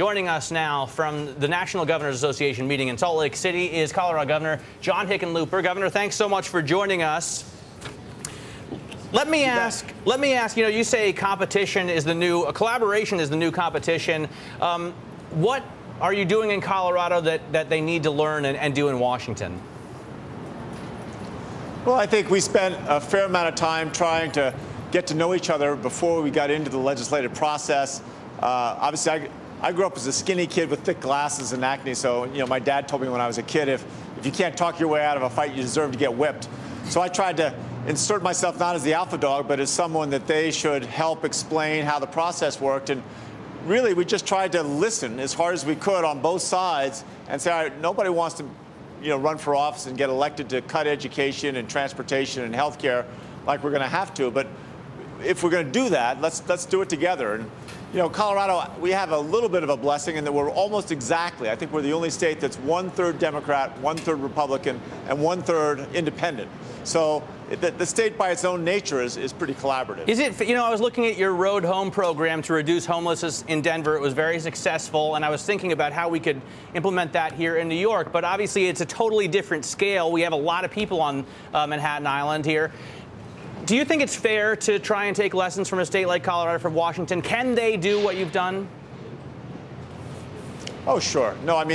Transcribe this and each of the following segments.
Joining us now from the National Governors Association meeting in Salt Lake City is Colorado Governor John Hickenlooper. Governor, thanks so much for joining us. Let me ask, you say collaboration is the new competition. What are you doing in Colorado that they need to learn and do in Washington? Well, I think we spent a fair amount of time trying to get to know each other before we got into the legislative process. Obviously, I grew up as a skinny kid with thick glasses and acne, so my dad told me when I was a kid, if you can't talk your way out of a fight, you deserve to get whipped. So I tried to insert myself not as the alpha dog, but as someone that they should help explain how the process worked. And really, we just tried to listen as hard as we could on both sides and say, all right, nobody wants to run for office and get elected to cut education and transportation and health care like we're going to have to. But if we're going to do that, let's do it together. And Colorado, we have a little bit of a blessing in that we're almost exactly, I think we're the only state that's 1/3 Democrat, 1/3 Republican, and 1/3 independent. So the state by its own nature is pretty collaborative. Is it, I was looking at your Road Home program to reduce homelessness in Denver. It was very successful, and I was thinking about how we could implement that here in New York. But obviously, it's a totally different scale. We have a lot of people on Manhattan Island here. Do you think it's fair to try and take lessons from a state like Colorado, from Washington? Can they do what you've done? Oh, sure. No, I'm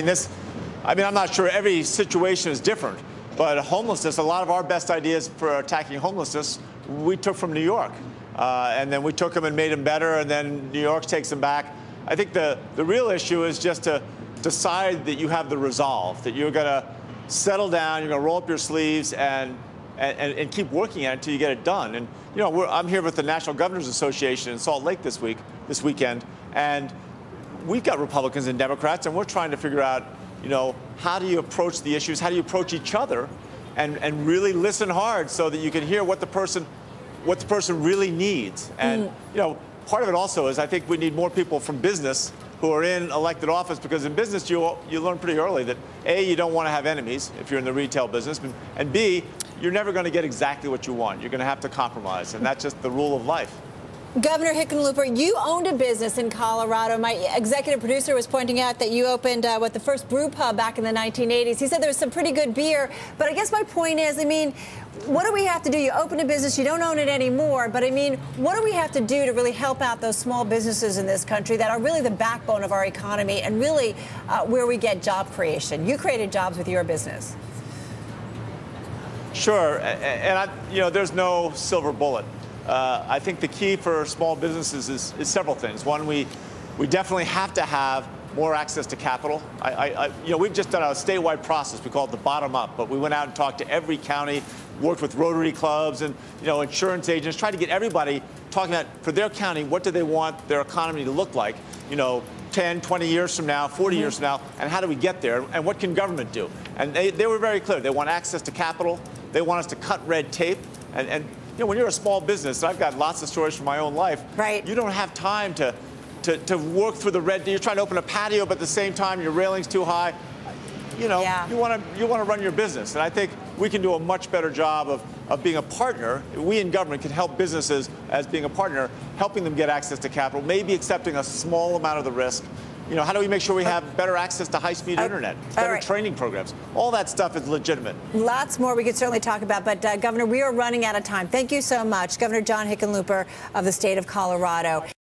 not sure every situation is different. But homelessness, a lot of our best ideas for attacking homelessness, we took from New York. And then we took them and made them better, and then New York takes them back. I think the real issue is just to decide that you have the resolve, that you're going to settle down, you're going to roll up your sleeves and keep working at it until you get it done. And, I'm here with the National Governors Association in Salt Lake this weekend, and we've got Republicans and Democrats, and we're trying to figure out, how do you approach the issues? How do you approach each other and really listen hard so that you can hear what the person really needs? And, part of it also is I think we need more people from business who are in elected office, because in business you learn pretty early that A, you don't want to have enemies if you're in the retail business, and B, you're never going to get exactly what you want. You're going to have to compromise, and that's just the rule of life. Governor Hickenlooper, you owned a business in Colorado. My executive producer was pointing out that you opened the first brew pub back in the 1980s. He said there was some pretty good beer. But I guess my point is, what do we have to do? You open a business, you don't own it anymore. But what do we have to do to really help out those small businesses in this country that are really the backbone of our economy and really where we get job creation? You created jobs with your business. Sure. And there's no silver bullet. I think the key for small businesses is several things. One, we definitely have to have more access to capital. We've just done a statewide process. We call it the bottom up, but we went out and talked to every county, worked with Rotary clubs and insurance agents, tried to get everybody talking about, for their county, what do they want their economy to look like, 10, 20 years from now, 40 years from now, and how do we get there, and what can government do? And they were very clear. They want access to capital. They want us to cut red tape. And when you're a small business, I've got lots of stories from my own life. Right. You don't have time to work through the red. You're trying to open a patio, but at the same time your railing's too high. Yeah. You want to run your business, and I think we can do a much better job of being a partner. We in government can help businesses as being a partner, helping them get access to capital, maybe accepting a small amount of the risk. How do we make sure we have better access to high-speed internet, better training programs? All that stuff is legitimate. Lots more we could certainly talk about, but Governor, we are running out of time. Thank you so much, Governor John Hickenlooper of the state of Colorado.